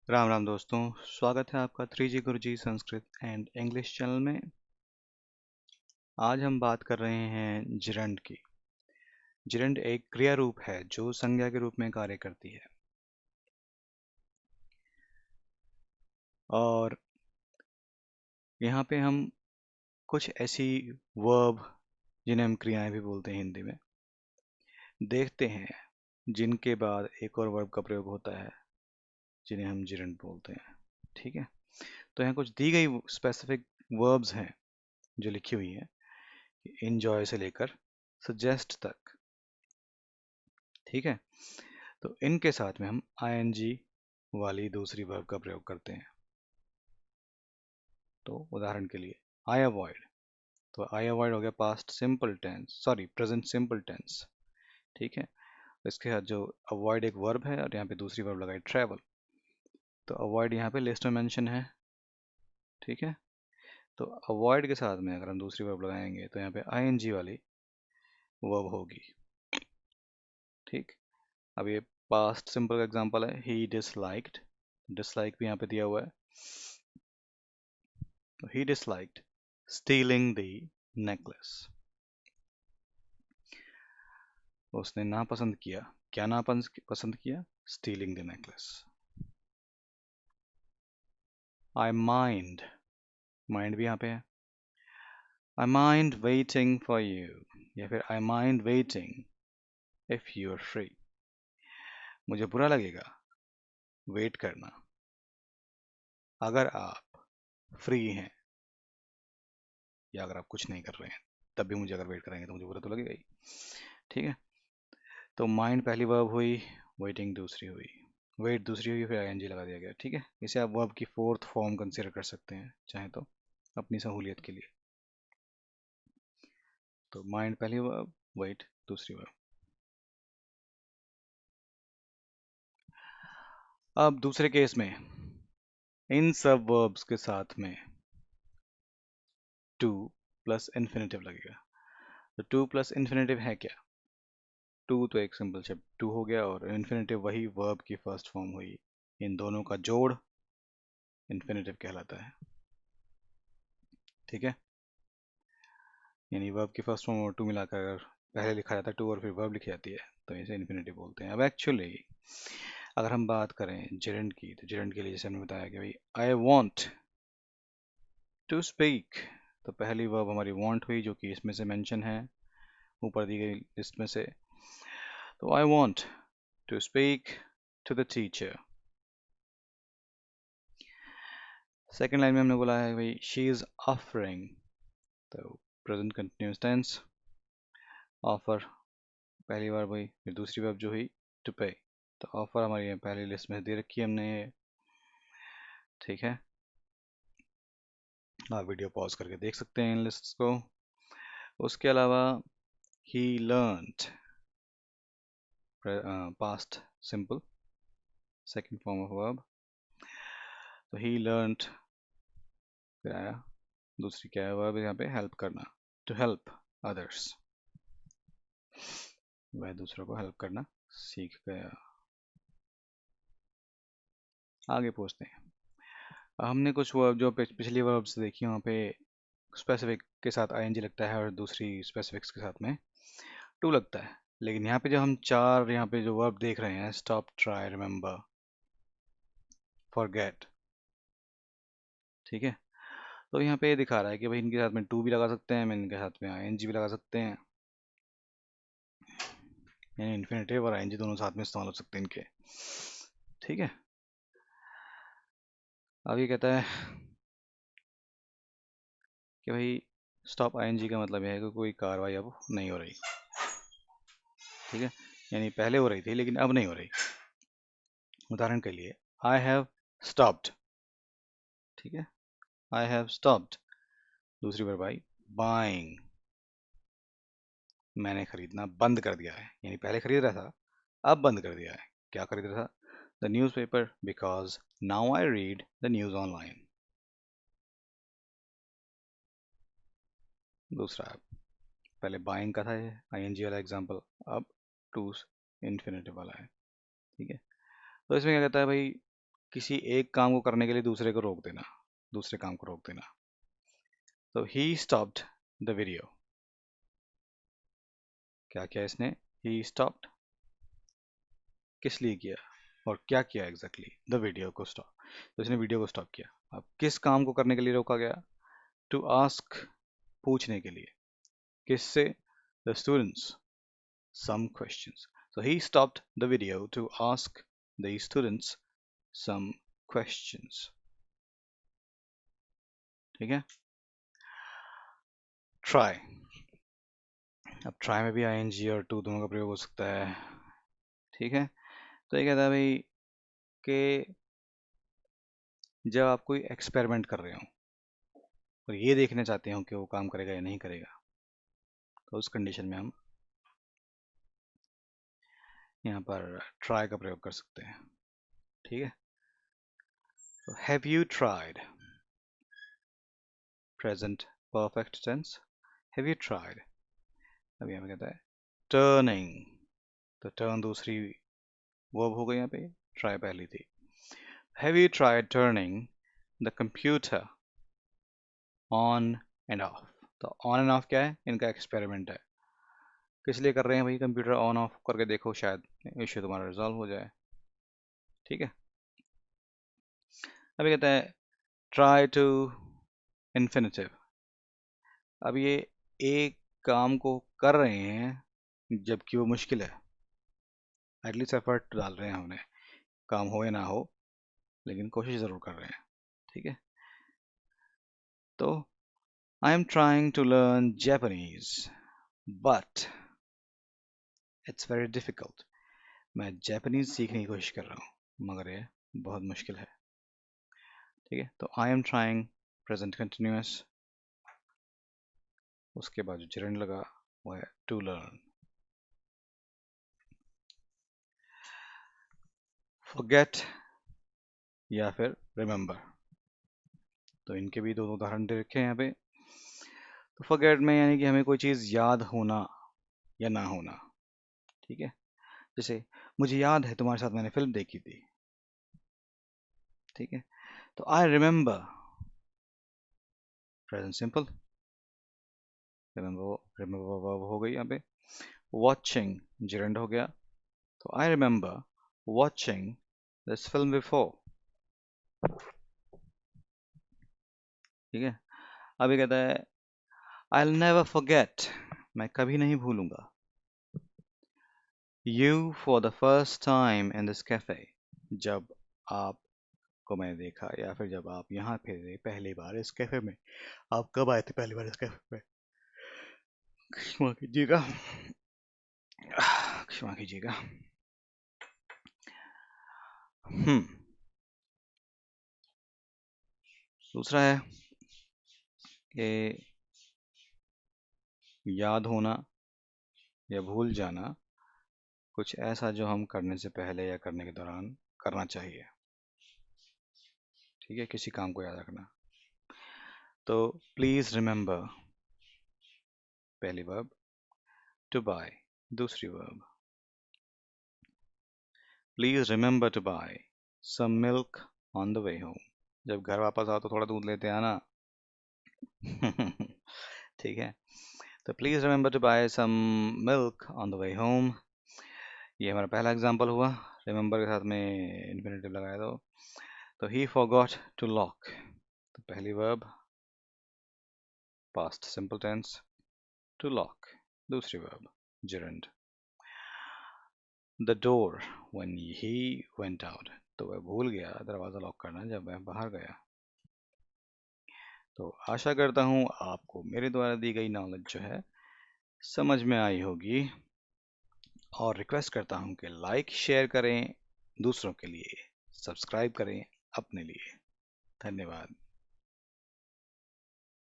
राम राम दोस्तों। स्वागत है आपका 3G Guruji Sanskrit and English channel में। आज हम बात कर रहे हैं जिरंड की। जिरंड एक क्रिया रूप है जो संज्ञा के रूप में कार्य करती है और यहाँ पे हम कुछ ऐसी वर्ब जिन्हें हम क्रियाएं भी बोलते हैं हिंदी में देखते हैं जिनके बाद एक और वर्ब का प्रयोग होता है जिन्हें हम जिरंड बोलते हैं। ठीक है, तो यहाँ कुछ दी गई स्पेसिफिक वर्ब्स हैं जो लिखी हुई हैं, इंजॉय से लेकर सजेस्ट तक। ठीक है, तो इनके साथ में हम आईएनजी वाली दूसरी वर्ब का प्रयोग करते हैं। तो उदाहरण के लिए आई अवॉइड, तो आई अवॉइड हो गया past simple tense, sorry present simple tense. ठीक है, इसके साथ जो अवॉइड एक वर्ब है और यहाँ पे दूसरी वर्ब लगाई ट्रैवल, तो अवॉइड यहाँ पे लिस्ट में मेंशन है। ठीक है, तो अवॉइड के साथ में अगर हम दूसरी वर्ब लगाएंगे तो यहाँ पे आईएनजी वाली वर्ब होगी। ठीक, अब ये पास्ट सिंपल का एग्जांपल है, ही डिसलाइक्ड, डिसलाइक भी यहाँ पे दिया हुआ है। He disliked stealing the necklace. उसने नापसंद किया, क्या नापसंद किया? Stealing the necklace. I mind, mind भी यहाँ पे है। I mind waiting for you, या फिर I mind waiting if you are free. मुझे बुरा लगेगा वेट करना अगर आप फ्री हैं, या अगर आप कुछ नहीं कर रहे हैं तब भी मुझे अगर वेट कराएंगे तो मुझे बुरा तो लगेगा ही। ठीक है, तो माइंड पहली वर्ब हुई, वेटिंग दूसरी हुई, वेट दूसरी हुई, फिर आईएनजी लगा दिया गया। ठीक है, इसे आप वर्ब की फोर्थ फॉर्म कंसीडर कर सकते हैं चाहे तो अपनी सहूलियत के लिए। तो माइंड पहली वर्ब, वेट दूसरी वर्ब। अब दूसरे केस में इन सब वर्ब्स के साथ में टू प्लस इन्फिनेटिव लगेगा। तो टू प्लस इन्फिनेटिव है क्या? टू तो एक सिंपल शब्द टू हो गया और इन्फिनेटिव वही वर्ब की फर्स्ट फॉर्म हुई। इन दोनों का जोड़ इन्फिनेटिव कहलाता है। ठीक है, यानी वर्ब की फर्स्ट फॉर्म और टू मिलाकर अगर पहले लिखा जाता है टू और फिर वर्ब लिखी जाती है तो इसे इन्फिनेटिव बोलते हैं। अब एक्चुअली अगर हम बात करें जेरेंट की, तो जेरेंट के लिए जैसे हमने बताया कि भाई आई वॉन्ट टू स्पीक, तो पहली वर्ब हमारी वॉन्ट हुई जो कि इसमें से मेंशन है ऊपर दी गई लिस्ट में से। तो I want to speak to the teacher. Second line में हमने बोला है भाई शी इज ऑफरिंग, तो प्रेजेंट कंटिन्यूस टेंस, ऑफर पहली बार हुई, फिर दूसरी वर्ब जो हुई टू पे, तो ऑफर हमारी पहली लिस्ट में दे रखी है हमने ये। ठीक है, आप वीडियो पॉज करके देख सकते हैं इन लिस्ट्स को। उसके अलावा he learned, past simple second form of verb, तो ही लर्नड फिर आया दूसरी क्या है वर्ब यहाँ पे, हेल्प करना, टू हेल्प अदर्स, वह दूसरों को हेल्प करना सीख गया। आगे पूछते हैं, हमने कुछ वर्ब जो पिछली वर्ब्स देखी वहाँ पे स्पेसिफिक के साथ आईएनजी लगता है और दूसरी स्पेसिफिक्स के साथ में टू लगता है, लेकिन यहाँ पे जो हम चार यहाँ पे जो वर्ब देख रहे हैं, स्टॉप, ट्राई, रिमेंबर, फॉरगेट। ठीक है, तो यहाँ पे ये दिखा रहा है कि भाई इनके साथ में टू भी लगा सकते हैं, इनके साथ में आईएनजी भी लगा सकते हैं, यानी इन्फिनेटिव और आईएनजी दोनों साथ में इस्तेमाल हो सकते हैं इनके। ठीक है, अब ये कहता है कि भाई स्टॉप आईएनजी का मतलब यह है कि कोई कार्रवाई अब नहीं हो रही। ठीक है, यानी पहले हो रही थी लेकिन अब नहीं हो रही। उदाहरण के लिए आई हैव स्टॉप्ड। ठीक है, आई हैव स्टॉप्ड, दूसरी बार भाई बाइंग, मैंने खरीदना बंद कर दिया है, यानी पहले खरीद रहा था अब बंद कर दिया है। क्या खरीद रहा था? The news paper because now I read the news online. दूसरा, पहले बाइंग का था ये आईएनजी वाला एग्जांपल, अब टू इन्फिनेटिव वाला है। ठीक है, तो इसमें क्या कहता है भाई, किसी एक काम को करने के लिए दूसरे को रोक देना, दूसरे काम को रोक देना। तो he stopped the video। क्या किया इसने? he stopped, किस लिए किया और क्या किया एग्जैक्टली? द वीडियो को स्टॉप, तो इसने वीडियो को स्टॉप किया। अब किस काम को करने के लिए रोका गया? टू आस्क, पूछने के लिए। किससे? The students some questions। So he stopped the video to ask the students some questions। ठीक है। try, अब try में भी ing और to दोनों का प्रयोग हो सकता है। ठीक है। तो ये कहता है भाई कि जब आप कोई एक्सपेरिमेंट कर रहे हो और ये देखना चाहते हो कि वो काम करेगा या नहीं करेगा, तो उस कंडीशन में हम यहाँ पर try का प्रयोग कर सकते हैं। ठीक है। तो have you tried, present perfect tense, have you tried। अब यहाँ पे कहता है turning, तो turn दूसरी वर्ब हो गई, यहाँ पे try पहली थी। Have you tried turning the computer on and off। तो on and off क्या है? इनका एक्सपेरिमेंट है। किस लिए कर रहे हैं भाई? कंप्यूटर ऑन ऑफ करके देखो, शायद इश्यू तुम्हारा रिजॉल्व हो जाए। ठीक है। अभी कहता है ट्राई टू इन्फिनिटिव। अब ये एक काम को कर रहे हैं जबकि वो मुश्किल है, एटलीस्ट एफर्ट डाल रहे हैं हमने, काम हो या ना हो लेकिन कोशिश ज़रूर कर रहे हैं। ठीक है। तो I am trying to learn Japanese but it's very difficult. मैं जापानीज सीखने की कोशिश कर रहा हूँ मगर ये बहुत मुश्किल है। ठीक है। तो I am trying present continuous, उसके बाद जो gerund लगा वो है टू लर्न। forget या फिर remember, तो इनके भी दो उदाहरण दे रखे हैं यहाँ पे। तो forget में यानी कि हमें कोई चीज़ याद होना या ना होना। ठीक है। जैसे मुझे याद है तुम्हारे साथ मैंने फिल्म देखी थी। ठीक है। तो I remember, present simple, remember verb हो गई यहाँ पे। वॉचिंग gerund हो गया। तो I remember watching this film before. ठीक है। अभी कहता है I'll never forget, मैं कभी नहीं भूलूंगा। You for the first time in this cafe, जब आपको मैंने देखा या फिर जब आप यहाँ फिरे पहली बार इस कैफे में। आप कब आए थे पहली बार इस कैफे में? क्षमा कीजिएगा, क्षमा कीजिएगा। दूसरा है कि याद होना या भूल जाना कुछ ऐसा जो हम करने से पहले या करने के दौरान करना चाहिए। ठीक है। किसी काम को याद रखना। तो प्लीज रिमेंबर पहली वर्ब, टू बाय दूसरी verb. Please remember to buy some milk on the way home, जब घर वापस आओ तो थोड़ा दूध लेते आना। ठीक है। तो please remember to buy some milk on the way home, ये हमारा पहला एग्जांपल हुआ। रिमेंबर के साथ में इन्फिनेटिव लगाया तो ही फॉरगॉट टू लॉक, तो पहली verb past simple tense, to lock दूसरी verb gerund। The door when he went out, तो वह भूल गया दरवाज़ा लॉक करना जब वह बाहर गया। तो आशा करता हूँ आपको मेरे द्वारा दी गई नॉलेज जो है समझ में आई होगी, और रिक्वेस्ट करता हूँ कि लाइक शेयर करें दूसरों के लिए, सब्सक्राइब करें अपने लिए। धन्यवाद।